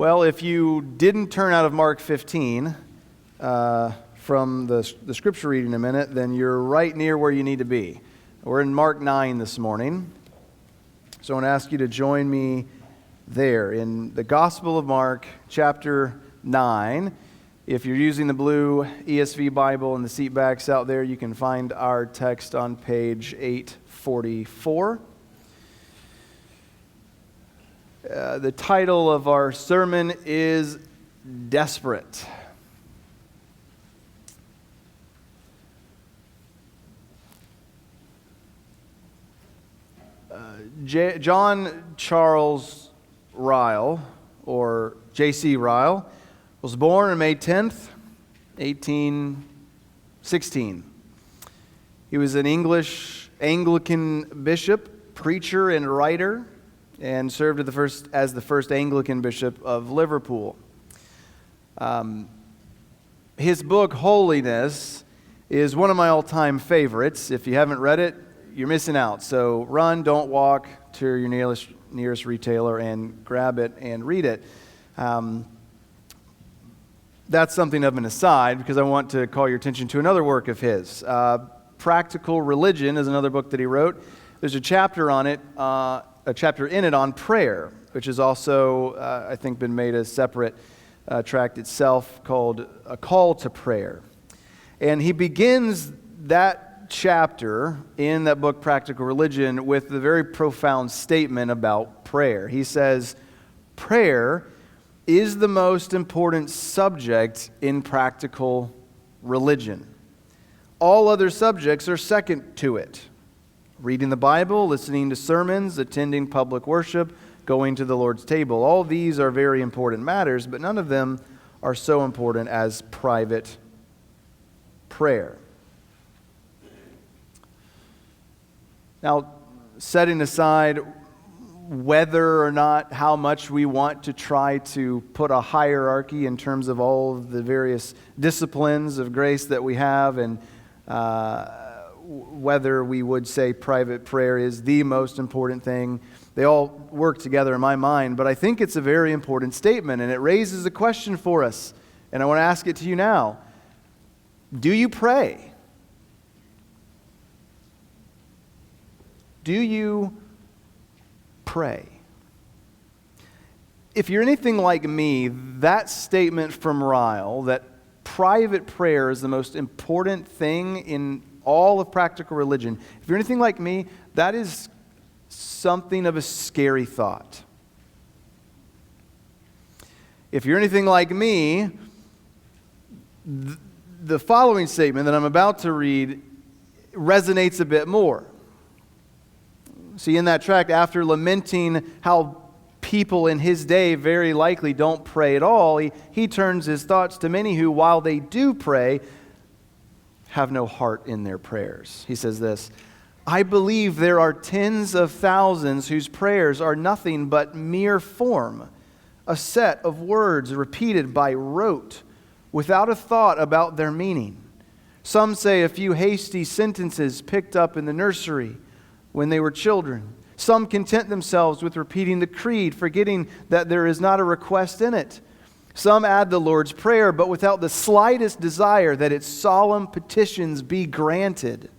Well, if you didn't turn out of Mark 15 from the scripture reading in a minute, then you're right near where you need to be. We're in Mark 9 this morning. So I want to ask you to join me there in the Gospel of Mark, chapter 9. If you're using the blue ESV Bible and the seat backs out there, you can find our text on page 844. The title of our sermon is Desperate. John Charles Ryle, or J.C. Ryle, was born on May 10th, 1816. He was an English Anglican bishop, preacher, and writer, and served as the first Anglican bishop of Liverpool. His book, Holiness, is one of my all-time favorites. If you haven't read it, you're missing out. So run, don't walk to your nearest retailer and grab it and read it. That's something of an aside, because I want to call your attention to another work of his. Practical Religion is another book that he wrote. There's a chapter on it, a chapter in it on prayer, which has also, I think, been made a separate tract itself called A Call to Prayer. And he begins that chapter in that book, Practical Religion, with the very profound statement about prayer. He says, prayer is the most important subject in practical religion. All other subjects are second to it. Reading the Bible, listening to sermons, attending public worship, going to the Lord's table. All these are very important matters, but none of them are so important as private prayer. Now, setting aside whether or not how much we want to try to put a hierarchy in terms of all of the various disciplines of grace that we have, and whether we would say private prayer is the most important thing. They all work together in my mind, but I think it's a very important statement, and it raises a question for us, and I want to ask it to you now. Do you pray? Do you pray? If you're anything like me, that statement from Ryle, that private prayer is the most important thing in all of practical religion, if you're anything like me, that is something of a scary thought. If you're anything like me, the following statement that I'm about to read resonates a bit more. See, in that tract, after lamenting how people in his day very likely don't pray at all, he turns his thoughts to many who, while they do pray, have no heart in their prayers. He says this, I believe there are tens of thousands whose prayers are nothing but mere form, a set of words repeated by rote, without a thought about their meaning. Some say a few hasty sentences picked up in the nursery when they were children. Some content themselves with repeating the creed, forgetting that there is not a request in it. Some add the Lord's Prayer, but without the slightest desire that its solemn petitions be granted.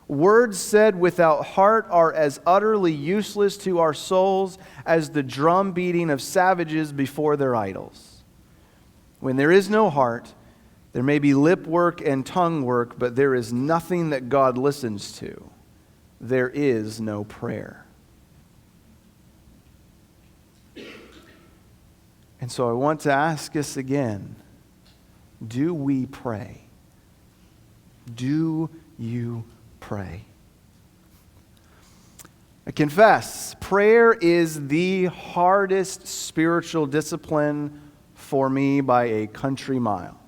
Words said without heart are as utterly useless to our souls as the drum beating of savages before their idols. When there is no heart, there may be lip work and tongue work, but there is nothing that God listens to. There is no prayer. And so I want to ask us again, do we pray? Do you pray? I confess, prayer is the hardest spiritual discipline for me by a country mile.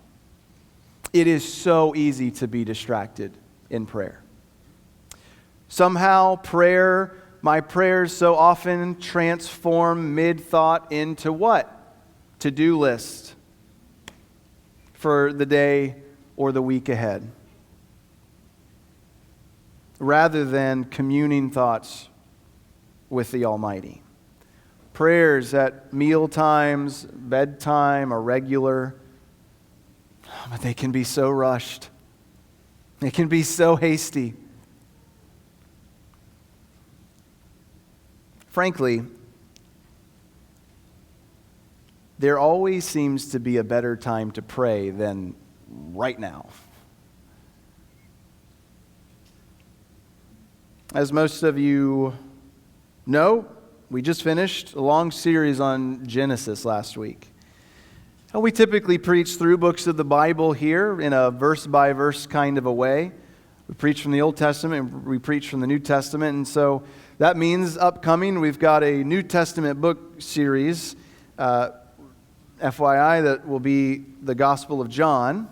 It is so easy to be distracted in prayer. Somehow my prayers so often transform mid-thought into what? To-do list for the day or the week ahead, rather than communing thoughts with the Almighty. Prayers at meal times, bedtime, are regular, but they can be so rushed. They can be so hasty. Frankly, there always seems to be a better time to pray than right now. As most of you know, we just finished a long series on Genesis last week. And we typically preach through books of the Bible here in a verse-by-verse kind of a way. We preach from the Old Testament and we preach from the New Testament. And so that means upcoming, we've got a New Testament book series, FYI, that will be the Gospel of John.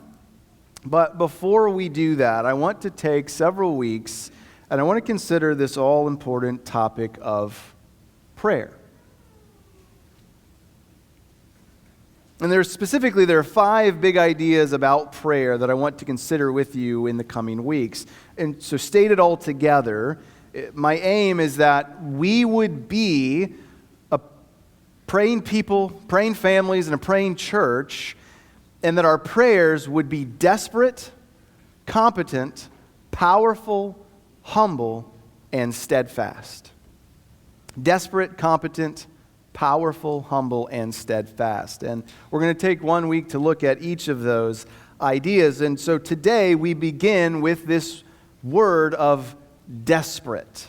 But before we do that, I want to take several weeks and I want to consider this all-important topic of prayer. And there are 5 big ideas about prayer that I want to consider with you in the coming weeks. And so stated all together, my aim is that we would be a praying people, praying families, and a praying church, and that our prayers would be desperate, competent, powerful, humble, and steadfast. Desperate, competent, powerful, humble, and steadfast. And we're going to take 1 week to look at each of those ideas. And so today we begin with this word of desperate.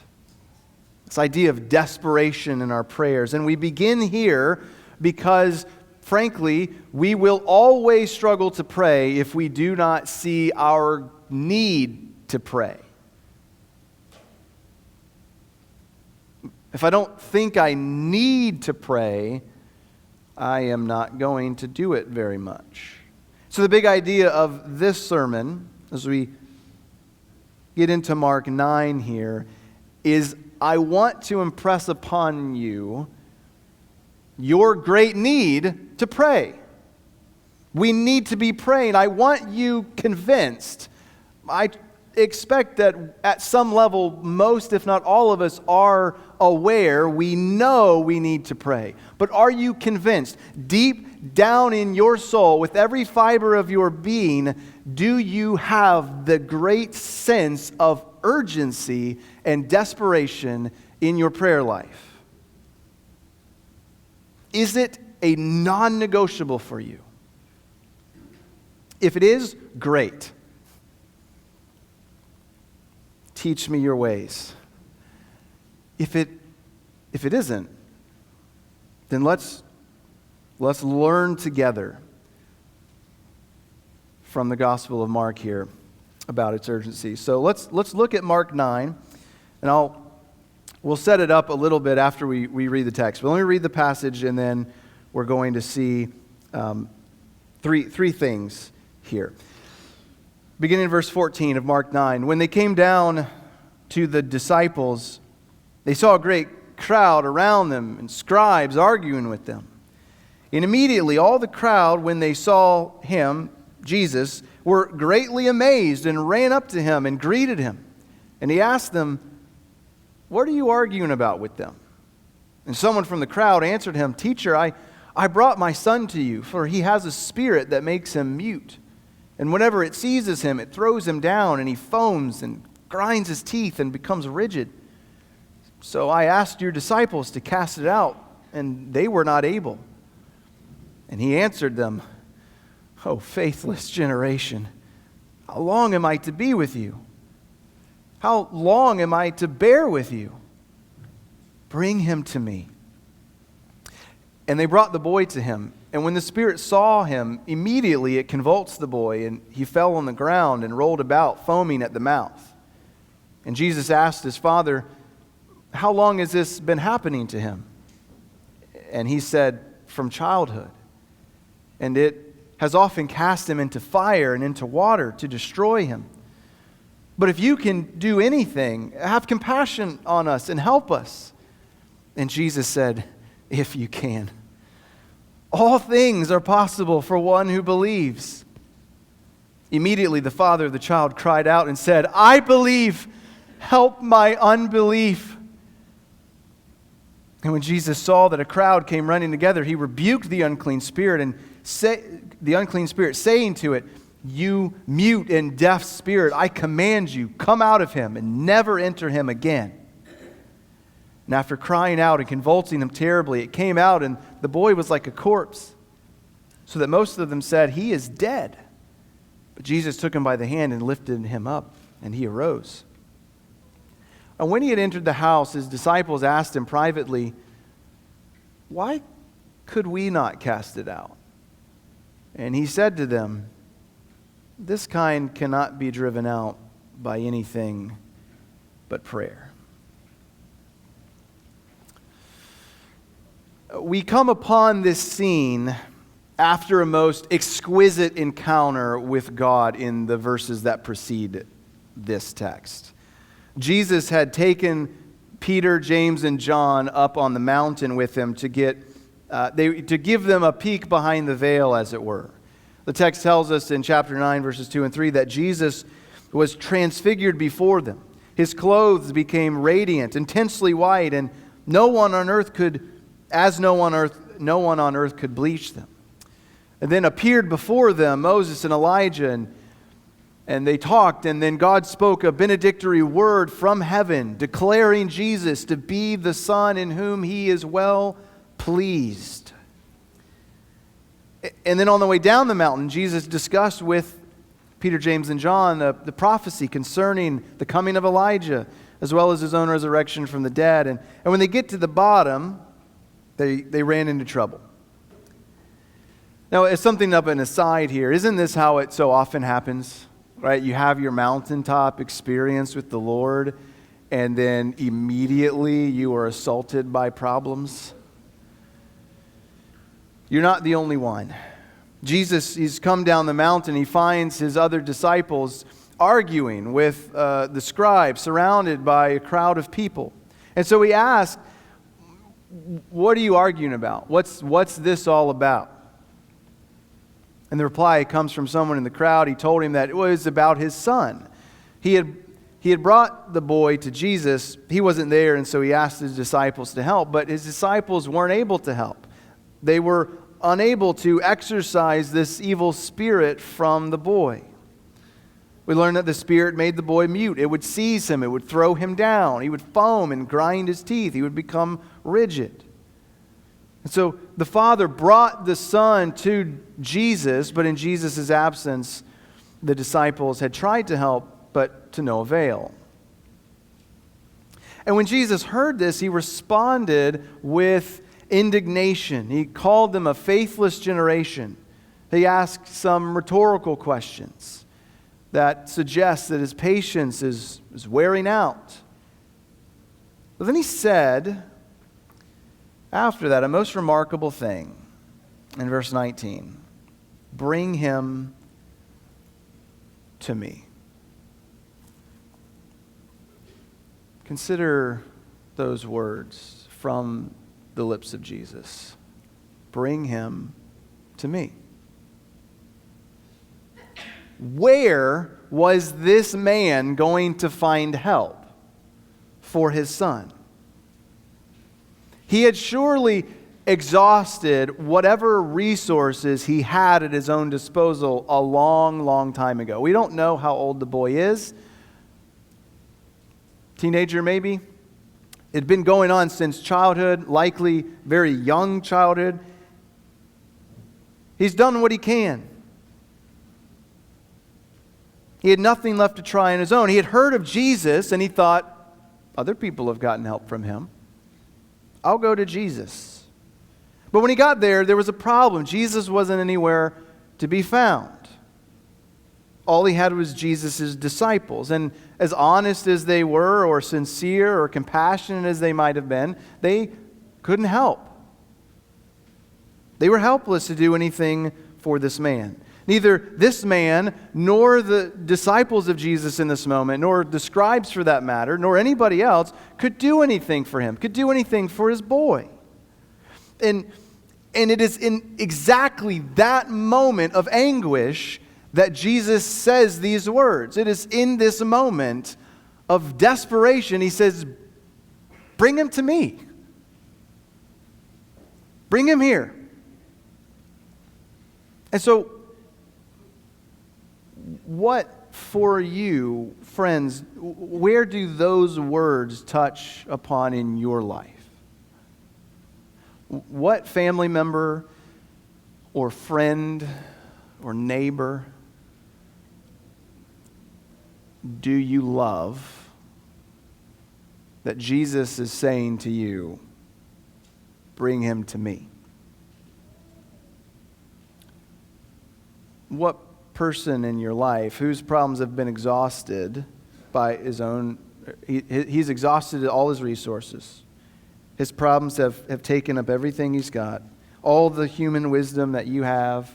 This idea of desperation in our prayers. And we begin here because, frankly, we will always struggle to pray if we do not see our need to pray. If I don't think I need to pray, I am not going to do it very much. So the big idea of this sermon, as we get into Mark 9 here, is I want to impress upon you your great need to pray. We need to be praying. I want you convinced. I expect that at some level, most, if not all of us, are aware, we know we need to pray. But are you convinced, deep down in your soul, with every fiber of your being, do you have the great sense of urgency and desperation in your prayer life? Is it a non-negotiable for you? If it is, great. Teach me your ways. If it isn't, then let's learn together from the Gospel of Mark here about its urgency. So let's look at Mark 9, and we'll set it up a little bit after we read the text. But let me read the passage, and then we're going to see three things here. Beginning in verse 14 of Mark 9. When they came down to the disciples, they saw a great crowd around them and scribes arguing with them. And immediately all the crowd, when they saw him, Jesus, were greatly amazed and ran up to him and greeted him. And he asked them, "What are you arguing about with them?" And someone from the crowd answered him, "Teacher, I brought my son to you, for he has a spirit that makes him mute. And whenever it seizes him, it throws him down, and he foams and grinds his teeth and becomes rigid. So I asked your disciples to cast it out, and they were not able." And he answered them, "O faithless generation, how long am I to be with you? How long am I to bear with you? Bring him to me." And they brought the boy to him. And when the spirit saw him, immediately it convulsed the boy, and he fell on the ground and rolled about, foaming at the mouth. And Jesus asked his father, "How long has this been happening to him?" And he said, "From childhood. And it has often cast him into fire and into water to destroy him. But if you can do anything, have compassion on us and help us." And Jesus said, "If you can. All things are possible for one who believes." Immediately the father of the child cried out and said, "I believe, help my unbelief." And when Jesus saw that a crowd came running together, he rebuked the unclean spirit, saying to it, "You mute and deaf spirit, I command you, come out of him and never enter him again." And after crying out and convulsing him terribly, it came out, and the boy was like a corpse, so that most of them said, "He is dead." But Jesus took him by the hand and lifted him up, and he arose. And when he had entered the house, his disciples asked him privately, "Why could we not cast it out?" And he said to them, "This kind cannot be driven out by anything but prayer." We come upon this scene after a most exquisite encounter with God in the verses that precede this text. Jesus had taken Peter, James, and John up on the mountain with him to give them a peek behind the veil, as it were. The text tells us in chapter 9, verses 2 and 3, that Jesus was transfigured before them. His clothes became radiant, intensely white, and no one on earth could bleach them. And then appeared before them Moses and Elijah, and they talked, and then God spoke a benedictory word from heaven, declaring Jesus to be the Son in whom he is well pleased. And then on the way down the mountain, Jesus discussed with Peter, James, and John the prophecy concerning the coming of Elijah, as well as his own resurrection from the dead. And when they get to the bottom, they ran into trouble. Now, as something of an aside here, isn't this how it so often happens? Right? You have your mountaintop experience with the Lord, and then immediately you are assaulted by problems. You're not the only one. Jesus, he's come down the mountain. He finds his other disciples arguing with the scribes, surrounded by a crowd of people. And so he asks, "What are you arguing about? What's this all about?" And the reply comes from someone in the crowd. He told him that it was about his son. He had brought the boy to Jesus. He wasn't there, and so he asked his disciples to help. But his disciples weren't able to help. They were unable to exorcise this evil spirit from the boy. We learned that the spirit made the boy mute. It would seize him. It would throw him down. He would foam and grind his teeth. He would become rigid. And so the father brought the son to Jesus, but in Jesus' absence, the disciples had tried to help, but to no avail. And when Jesus heard this, he responded with indignation. He called them a faithless generation. He asked some rhetorical questions that suggest that his patience is wearing out. But then he said, after that, a most remarkable thing in verse 19. "Bring him to me." Consider those words from the lips of Jesus. Bring him to me. Where was this man going to find help for his son? He had surely exhausted whatever resources he had at his own disposal a long, long time ago. We don't know how old the boy is. Teenager, maybe? It had been going on since childhood, likely very young childhood. He's done what he can. He had nothing left to try on his own. He had heard of Jesus, and he thought, other people have gotten help from him. I'll go to Jesus. But when he got there, there was a problem. Jesus wasn't anywhere to be found. All he had was Jesus' disciples. And as honest as they were, or sincere, or compassionate as they might have been, they couldn't help. They were helpless to do anything for this man. Neither this man, nor the disciples of Jesus in this moment, nor the scribes for that matter, nor anybody else could do anything for him, could do anything for his boy. And it is in exactly that moment of anguish that Jesus says these words. It is in this moment of desperation, he says, "Bring him to me." Bring him here. And so, what for you, friends, where do those words touch upon in your life? What family member or friend or neighbor do you love that Jesus is saying to you, bring him to me? What person in your life whose problems have been exhausted by his own, he's exhausted all his resources. His problems have taken up everything he's got, all the human wisdom that you have,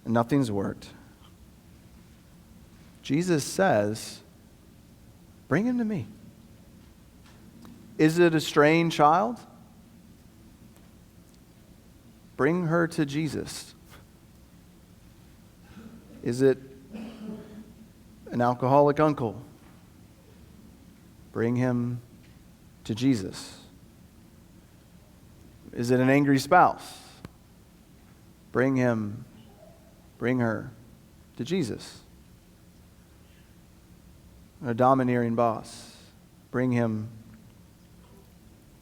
and nothing's worked. Jesus says, bring him to me. Is it a straying child? Bring her to Jesus. Is it an alcoholic uncle? Bring him to Jesus. Is it an angry spouse? Bring her to Jesus. A domineering boss? Bring him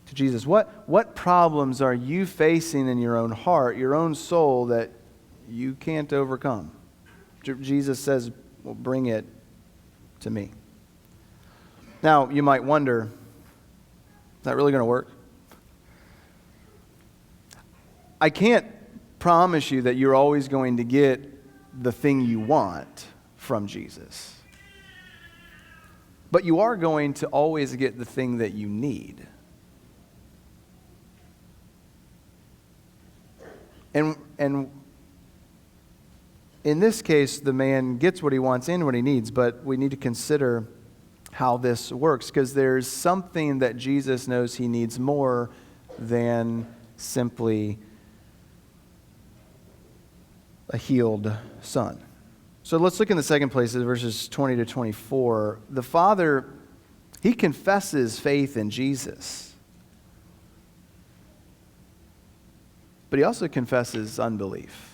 to Jesus. What problems are you facing in your own heart, your own soul, that you can't overcome? Jesus says, well, bring it to me. Now, you might wonder, is that really going to work? I can't promise you that you're always going to get the thing you want from Jesus. But you are going to always get the thing that you need. And in this case, the man gets what he wants and what he needs, but we need to consider how this works, because there's something that Jesus knows he needs more than simply a healed son. So let's look in the second place, verses 20 to 24. The father, he confesses faith in Jesus, but he also confesses unbelief.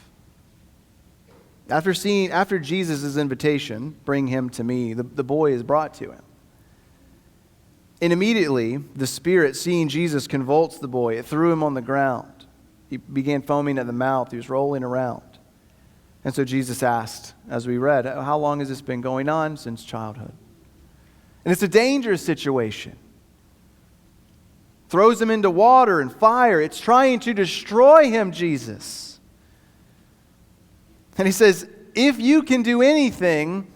After Jesus' invitation, bring him to me, the boy is brought to him. And immediately, the spirit, seeing Jesus, convulsed the boy. It threw him on the ground. He began foaming at the mouth. He was rolling around. And so Jesus asked, as we read, how long has this been going on? Since childhood. And it's a dangerous situation. Throws him into water and fire. It's trying to destroy him, Jesus. And he says, if you can do anything,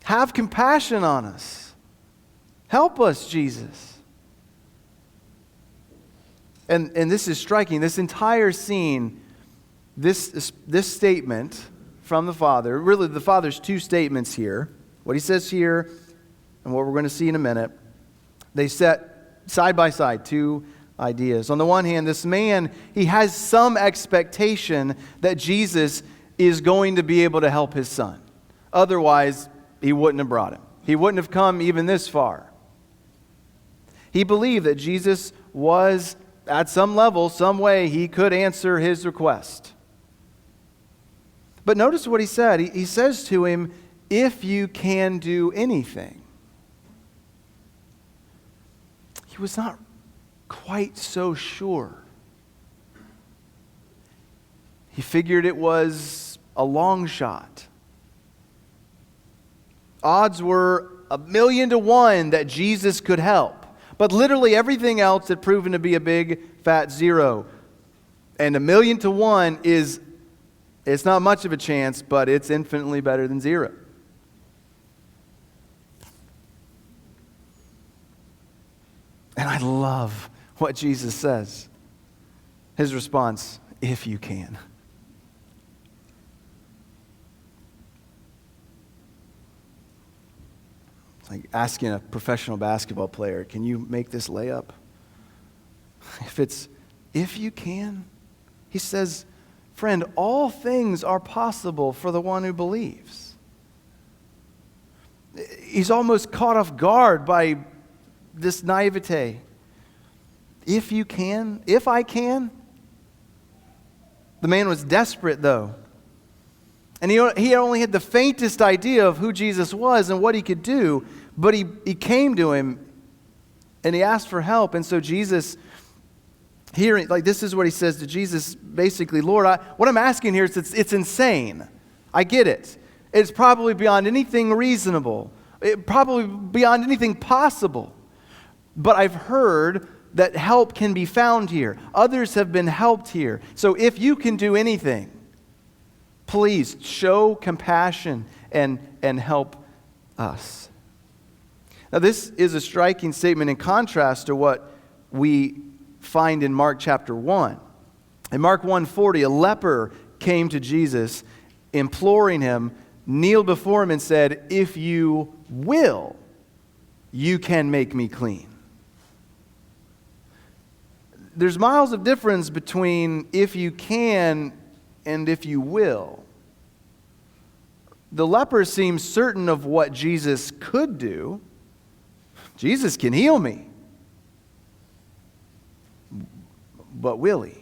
have compassion on us. Help us, Jesus. And this is striking. This entire scene, this statement from the Father, really the Father's two statements here, what he says here and what we're going to see in a minute, they set side by side two ideas. On the one hand, this man, he has some expectation that Jesus is going to be able to help his son. Otherwise, he wouldn't have brought him. He wouldn't have come even this far. He believed that Jesus was, at some level, some way, he could answer his request. But notice what he said. He says to him, if you can do anything. He was not quite so sure. He figured it was a long shot. Odds were 1,000,000 to 1 that Jesus could help. But literally everything else had proven to be a big fat zero. And 1,000,000 to 1 it's not much of a chance, but it's infinitely better than zero. And I love what Jesus says. His response, if you can. It's like asking a professional basketball player, can you make this layup? If you can, he says, friend, all things are possible for the one who believes. He's almost caught off guard by this naivete. If you can, if I can. The man was desperate, though. And he only had the faintest idea of who Jesus was and what he could do. But he came to him and he asked for help. And so Jesus, hearing, like this is what he says to Jesus, basically, Lord, what I'm asking here is it's insane. I get it. It's probably beyond anything reasonable. Probably beyond anything possible. But I've heard that help can be found here. Others have been helped here. So if you can do anything, please show compassion and help us. Now this is a striking statement in contrast to what we find in Mark chapter 1. In Mark 1:40, a leper came to Jesus, imploring him, kneeled before him and said, "If you will, you can make me clean." There's miles of difference between if you can and if you will. The leper seems certain of what Jesus could do. Jesus can heal me. But will he?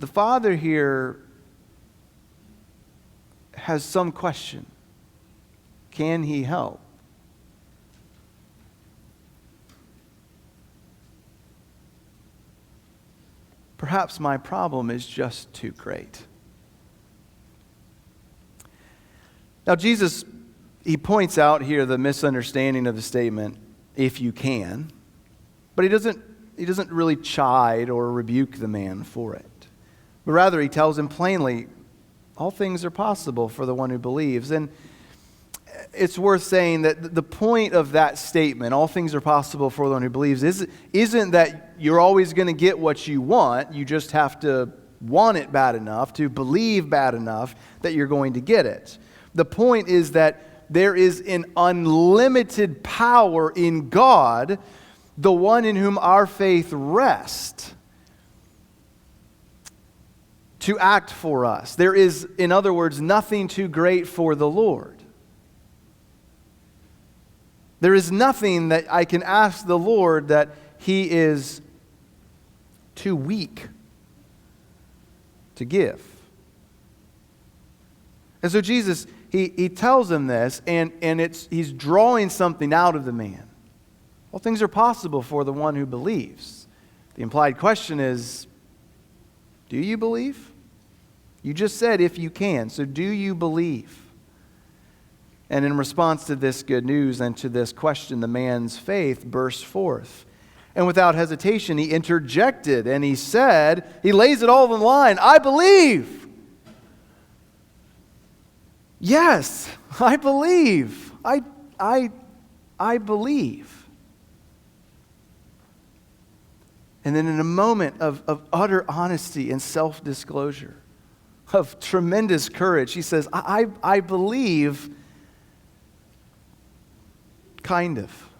The Father here has some question. Can he help? Perhaps my problem is just too great. Now Jesus, he points out here the misunderstanding of the statement, if you can, but he doesn't really chide or rebuke the man for it. But rather he tells him plainly, all things are possible for the one who believes. And it's worth saying that the point of that statement, all things are possible for the one who believes, isn't that you're always going to get what you want. You just have to want it bad enough, to believe bad enough that you're going to get it. The point is that there is an unlimited power in God, the one in whom our faith rests, to act for us. There is, in other words, nothing too great for the Lord. There is nothing that I can ask the Lord that he is too weak to give. And so Jesus, he tells him this, and he's drawing something out of the man. All things are possible for the one who believes. The implied question is, do you believe? You just said if you can, so do you believe? And in response to this good news and to this question, the man's faith burst forth. And without hesitation, he interjected and he said, he lays it all on the line, I believe. Yes, I believe. I believe. And then in a moment of utter honesty and self-disclosure, of tremendous courage, he says, I believe, kind of.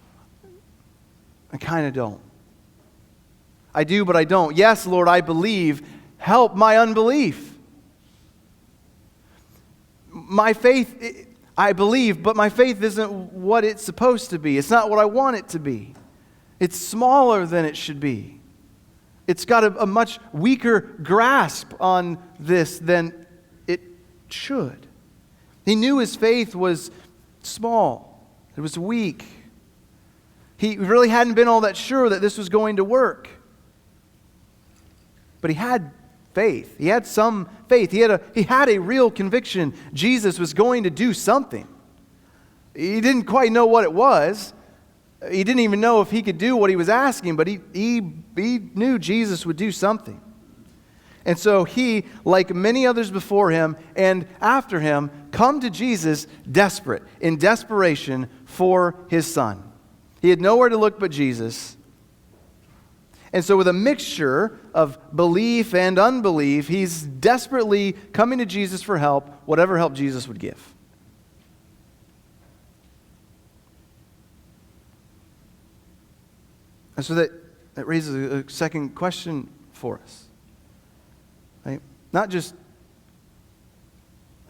I kind of don't. I do, but I don't. Yes, Lord, I believe. Help my unbelief. My faith, I believe, but my faith isn't what it's supposed to be. It's not what I want it to be. It's smaller than it should be. It's got a much weaker grasp on this than it should. He knew his faith was small. It was weak. He really hadn't been all that sure that this was going to work. But he had faith. He had some faith. He had a real conviction Jesus was going to do something. He didn't quite know what it was. He didn't even know if he could do what he was asking, but he knew Jesus would do something. And so he, like many others before him and after him, come to Jesus desperate, in desperation for his son. He had nowhere to look but Jesus. And so with a mixture of belief and unbelief, he's desperately coming to Jesus for help, whatever help Jesus would give. And so that raises a second question for us. Right? Not just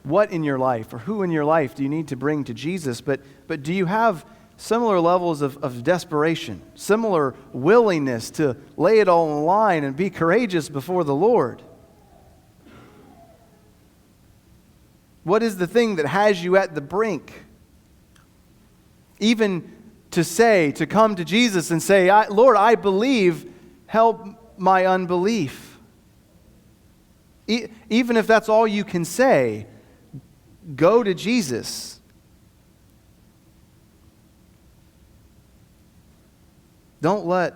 what in your life or who in your life do you need to bring to Jesus, but do you have similar levels of desperation, similar willingness to lay it all on the line and be courageous before the Lord. What is the thing that has you at the brink? Even to come to Jesus and say, Lord, I believe, help my unbelief. Even if that's all you can say, go to Jesus. Don't let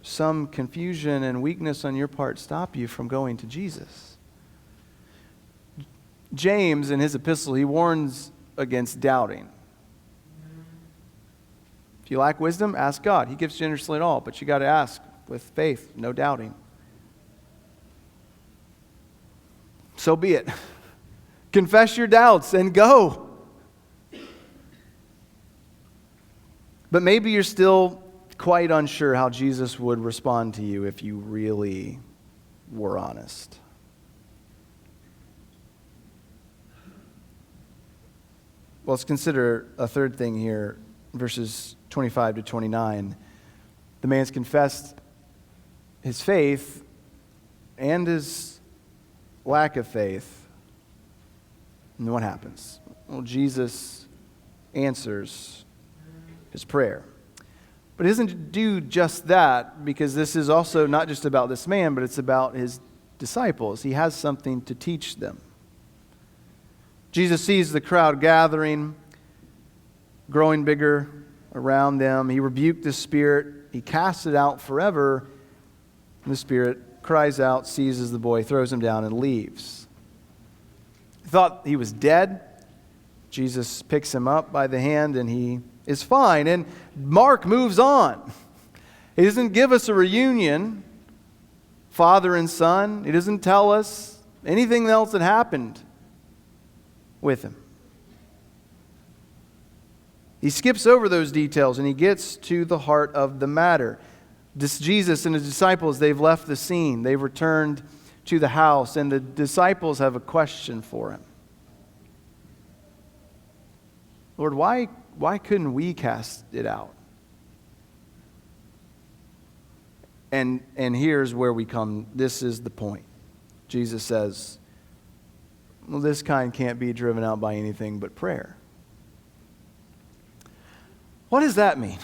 some confusion and weakness on your part stop you from going to Jesus. James, in his epistle, he warns against doubting. If you lack wisdom, ask God. He gives generously at all, but you got to ask with faith, no doubting. So be it. Confess your doubts and go. But maybe you're still quite unsure how Jesus would respond to you if you really were honest. Well, let's consider a third thing here, verses 25 to 29. The man's confessed his faith and his lack of faith. And then what happens? Well, Jesus answers his prayer. But he doesn't do just that, because this is also not just about this man, but it's about his disciples. He has something to teach them. Jesus sees the crowd gathering, growing bigger around them. He rebuked the spirit. He cast it out forever. And the spirit cries out, seizes the boy, throws him down, and leaves. He thought he was dead. Jesus picks him up by the hand, and he is fine. And Mark moves on. He doesn't give us a reunion, father and son. He doesn't tell us anything else that happened with him. He skips over those details and he gets to the heart of the matter. Jesus and his disciples, they've left the scene. They've returned to the house, and the disciples have a question for him. Lord, why couldn't we cast it out? And here's where we come. This is the point. Jesus says, well, this kind can't be driven out by anything but prayer. What does that mean?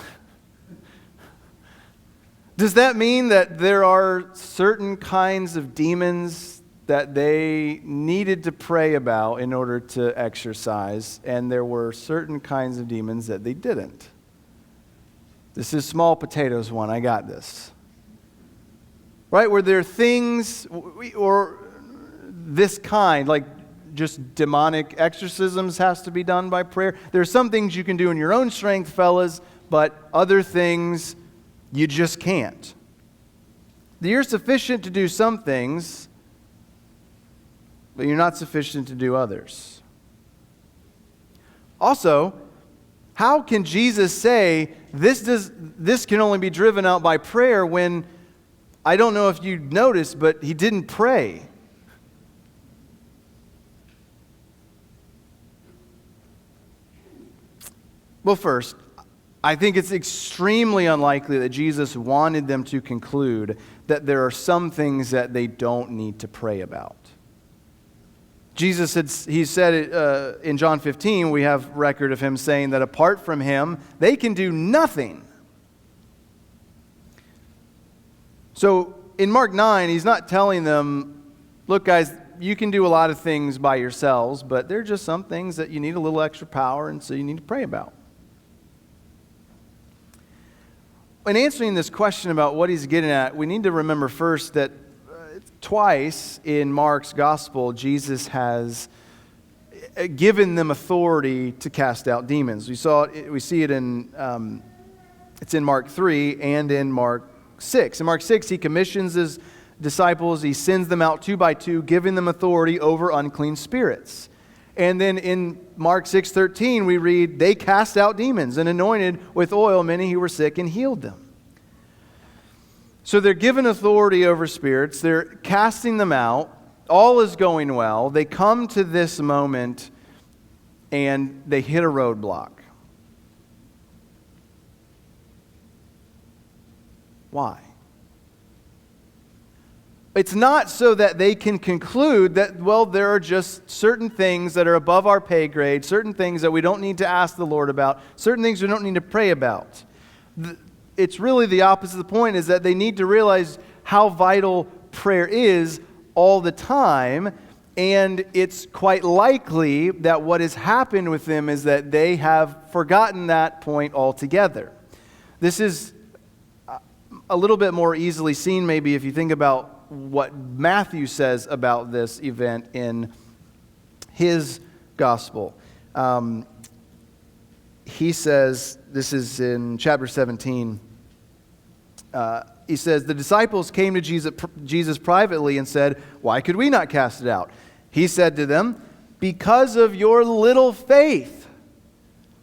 Does that mean that there are certain kinds of demons that they needed to pray about in order to exorcise, and there were certain kinds of demons that they didn't? This is small potatoes one. I got this. Right? Were there things or this kind, like just demonic exorcisms has to be done by prayer? There's some things you can do in your own strength, fellas, but other things you just can't. You're sufficient to do some things, but you're not sufficient to do others. Also, how can Jesus say this can only be driven out by prayer when, I don't know if you noticed, but he didn't pray? Well, first, I think it's extremely unlikely that Jesus wanted them to conclude that there are some things that they don't need to pray about. Jesus said in John 15, we have record of him saying that apart from him, they can do nothing. So in Mark 9, he's not telling them, look guys, you can do a lot of things by yourselves, but there are just some things that you need a little extra power, and so you need to pray about. In answering this question about what he's getting at, we need to remember first that twice in Mark's gospel, Jesus has given them authority to cast out demons. We see it in it's in Mark 3 and in Mark 6. In Mark 6, he commissions his disciples, he sends them out 2 by 2, giving them authority over unclean spirits. And then in Mark 6:13, we read, they cast out demons and anointed with oil many who were sick and healed them. So they're given authority over spirits. They're casting them out. All is going well. They come to this moment and they hit a roadblock. Why? It's not so that they can conclude that, well, there are just certain things that are above our pay grade, certain things that we don't need to ask the Lord about, certain things we don't need to pray about. It's really the opposite. The point is that they need to realize how vital prayer is all the time, and it's quite likely that what has happened with them is that they have forgotten that point altogether. This is a little bit more easily seen maybe if you think about what Matthew says about this event in his gospel. He says, this is in chapter 17, he says, the disciples came to Jesus privately and said, "Why could we not cast it out?" He said to them, "Because of your little faith.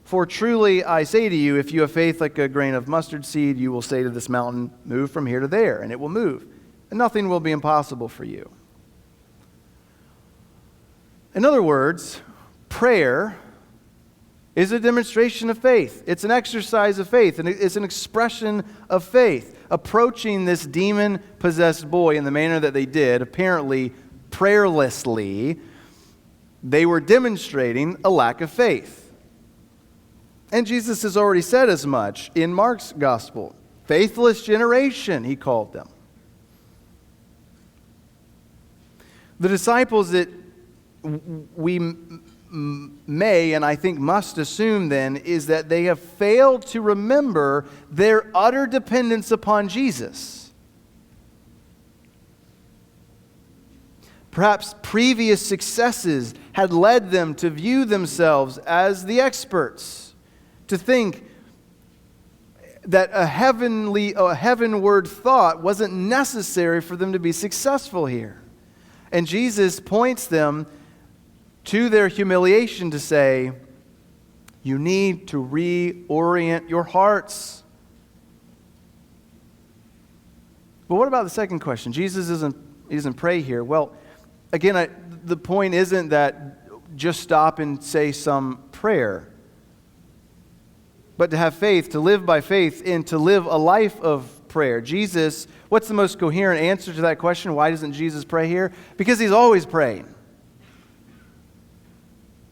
For truly I say to you, if you have faith like a grain of mustard seed, you will say to this mountain, 'Move from here to there,' and it will move. And nothing will be impossible for you." In other words, prayer is a demonstration of faith. It's an exercise of faith, and it's an expression of faith. Approaching this demon-possessed boy in the manner that they did, apparently prayerlessly, they were demonstrating a lack of faith. And Jesus has already said as much in Mark's gospel. Faithless generation, he called them. The disciples that we may, and I think must assume then, is that they have failed to remember their utter dependence upon Jesus. Perhaps previous successes had led them to view themselves as the experts, to think that a heavenward thought wasn't necessary for them to be successful here. And Jesus points them to their humiliation to say, you need to reorient your hearts. But what about the second question? Jesus doesn't pray here. Well, again, the point isn't that just stop and say some prayer, but to have faith, to live by faith, and to live a life of prayer. Jesus, what's the most coherent answer to that question? Why doesn't Jesus pray here? Because he's always praying.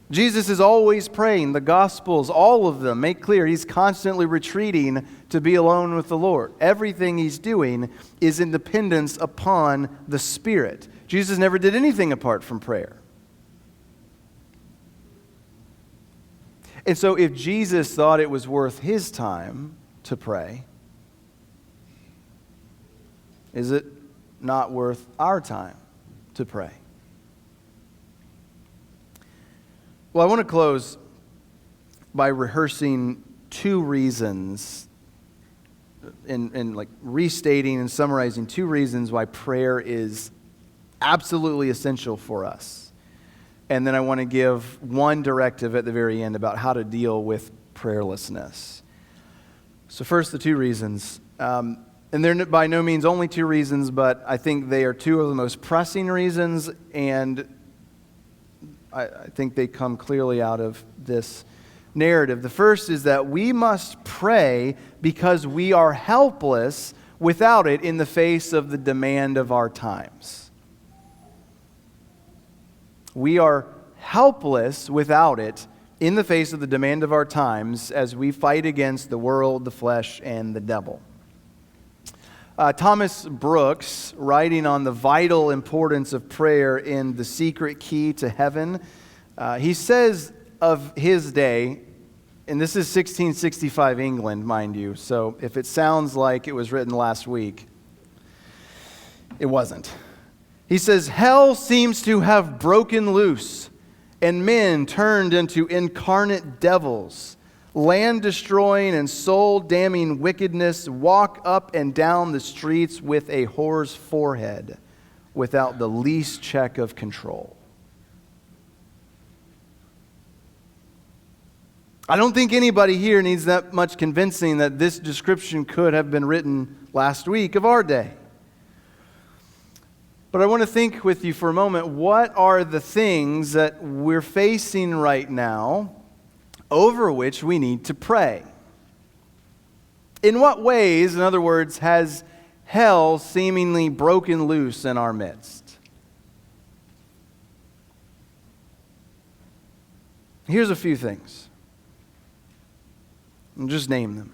Jesus is always praying. The Gospels, all of them, make clear he's constantly retreating to be alone with the Lord. Everything he's doing is in dependence upon the Spirit. Jesus never did anything apart from prayer. And so if Jesus thought it was worth his time to pray, is it not worth our time to pray? Well, I want to close by rehearsing two reasons and like restating and summarizing two reasons why prayer is absolutely essential for us. And then I want to give one directive at the very end about how to deal with prayerlessness. So first, the two reasons. And they're by no means only two reasons, but I think they are two of the most pressing reasons, and I think they come clearly out of this narrative. The first is that we must pray because we are helpless without it in the face of the demand of our times. We are helpless without it in the face of the demand of our times as we fight against the world, the flesh, and the devil. Thomas Brooks, writing on the vital importance of prayer in The Secret Key to Heaven, he says of his day, and this is 1665 England, mind you, so if it sounds like it was written last week, it wasn't. He says, "Hell seems to have broken loose, and men turned into incarnate devils. Land-destroying and soul-damning wickedness walk up and down the streets with a whore's forehead without the least check of control." I don't think anybody here needs that much convincing that this description could have been written last week of our day. But I want to think with you for a moment, what are the things that we're facing right now over which we need to pray? In what ways, in other words, has hell seemingly broken loose in our midst? Here's a few things. I'll just name them.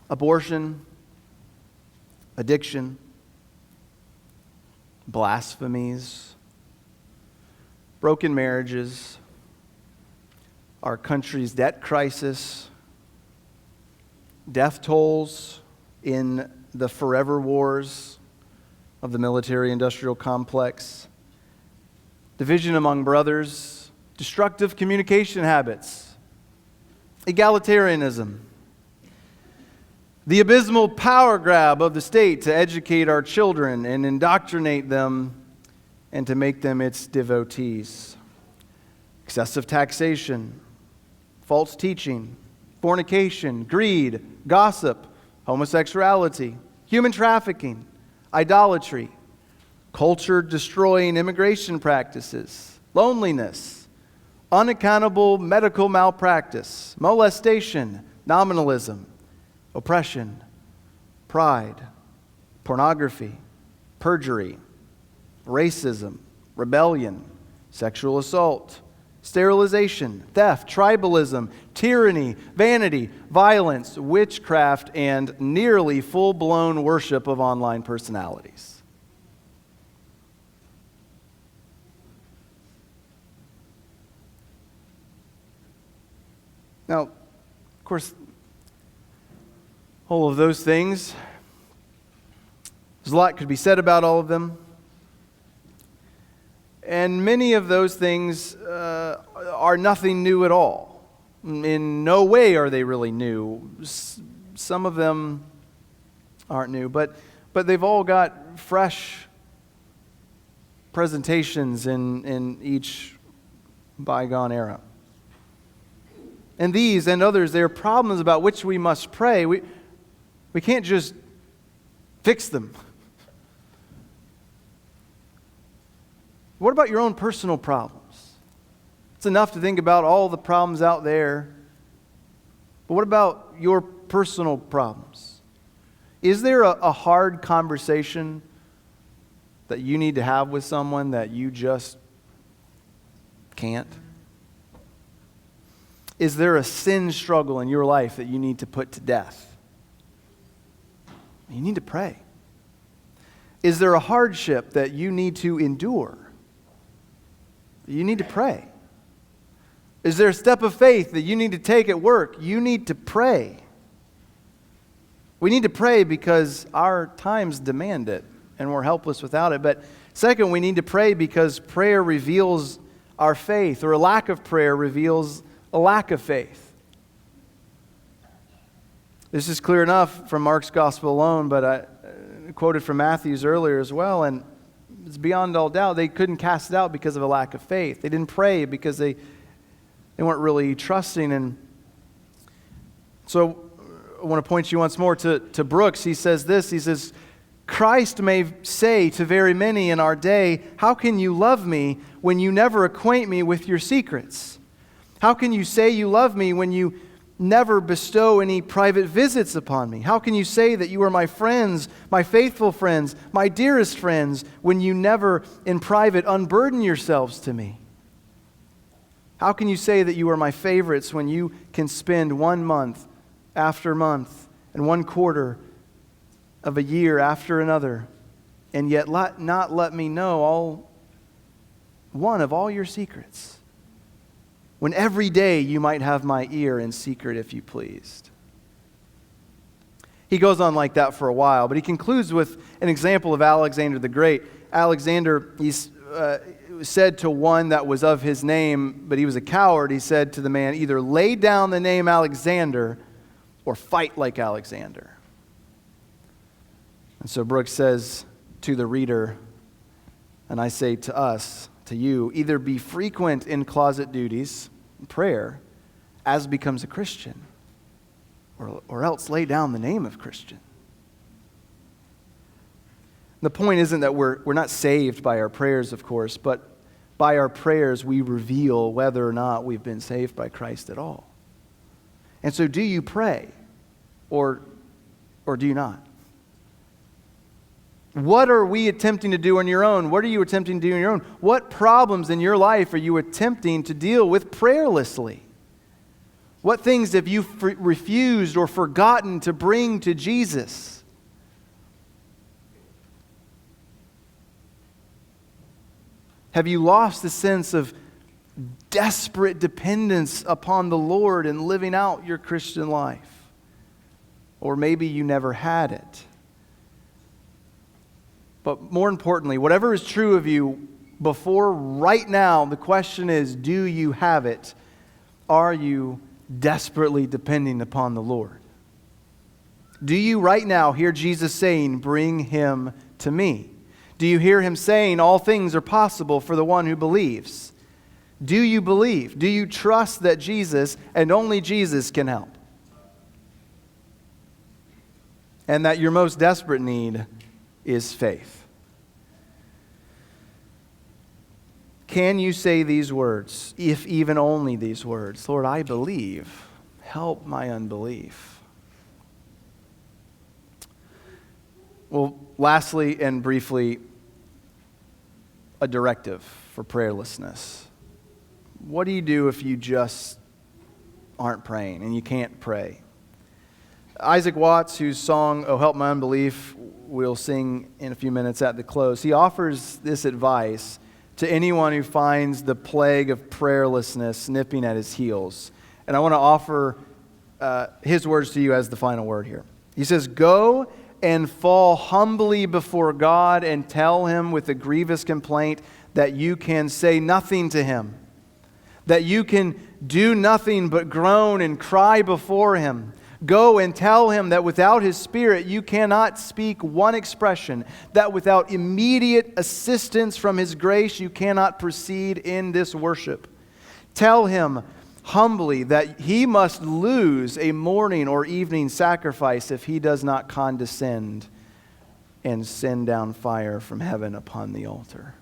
Abortion, addiction, blasphemies, broken marriages, our country's debt crisis, death tolls in the forever wars of the military-industrial complex, division among brothers, destructive communication habits, egalitarianism, the abysmal power grab of the state to educate our children and indoctrinate them and to make them its devotees, excessive taxation, false teaching, fornication, greed, gossip, homosexuality, human trafficking, idolatry, culture-destroying immigration practices, loneliness, unaccountable medical malpractice, molestation, nominalism, oppression, pride, pornography, perjury, racism, rebellion, sexual assault, sterilization, theft, tribalism, tyranny, vanity, violence, witchcraft, and nearly full-blown worship of online personalities. Now, of course, all of those things, there's a lot could be said about all of them. And many of those things are nothing new at all. In no way are they really new. Some of them aren't new, but they've all got fresh presentations in each bygone era. And these and others, they are problems about which we must pray. We can't just fix them. What about your own personal problems? It's enough to think about all the problems out there. But what about your personal problems? Is there a hard conversation that you need to have with someone that you just can't? Is there a sin struggle in your life that you need to put to death? You need to pray. Is there a hardship that you need to endure? You need to pray. Is there a step of faith that you need to take at work? You need to pray. We need to pray because our times demand it, and we're helpless without it. But second, we need to pray because prayer reveals our faith, or a lack of prayer reveals a lack of faith. This is clear enough from Mark's gospel alone, but I quoted from Matthew's earlier as well, and it's beyond all doubt they couldn't cast it out because of a lack of faith. They didn't pray because they weren't really trusting. And so I want to point you once more to Brooks. He says this, he says, Christ may say to very many in our day, how can you love me when you never acquaint me with your secrets? How can you say you love me when you never bestow any private visits upon me? How can you say that you are my friends, my faithful friends, my dearest friends, when you never in private unburden yourselves to me? How can you say that you are my favorites when you can spend 1 month after month and 1 quarter of a year after another, and yet not let me know one of all your secrets? When every day you might have my ear in secret if you pleased. He goes on like that for a while, but he concludes with an example of Alexander the Great. Alexander, he's said to one that was of his name, but he was a coward, he said to the man, either lay down the name Alexander or fight like Alexander. And so Brooks says to the reader, and I say to us, to you, either be frequent in closet duties, prayer, as becomes a Christian, or else lay down the name of Christian. The point isn't that we're not saved by our prayers, of course, but by our prayers we reveal whether or not we've been saved by Christ at all. And so do you pray? Or do you not? What are we attempting to do on your own? What are you attempting to do on your own? What problems in your life are you attempting to deal with prayerlessly? What things have you refused or forgotten to bring to Jesus? Have you lost the sense of desperate dependence upon the Lord in living out your Christian life? Or maybe you never had it. But more importantly, whatever is true of you before right now, the question is, do you have it? Are you desperately depending upon the Lord? Do you right now hear Jesus saying, bring him to me? Do you hear him saying, all things are possible for the one who believes? Do you believe? Do you trust that Jesus and only Jesus can help? And that your most desperate need is faith. Can you say these words, if even only these words? Lord, I believe. Help my unbelief. Well, lastly and briefly, a directive for prayerlessness. What do you do if you just aren't praying and you can't pray? Isaac Watts, whose song, Oh Help My Unbelief, we'll sing in a few minutes at the close, he offers this advice to anyone who finds the plague of prayerlessness nipping at his heels. And I want to offer his words to you as the final word here. He says, go and fall humbly before God and tell him with a grievous complaint that you can say nothing to him, that you can do nothing but groan and cry before him. Go and tell him that without his Spirit you cannot speak one expression, that without immediate assistance from his grace you cannot proceed in this worship. Tell him humbly that he must lose a morning or evening sacrifice if he does not condescend and send down fire from heaven upon the altar.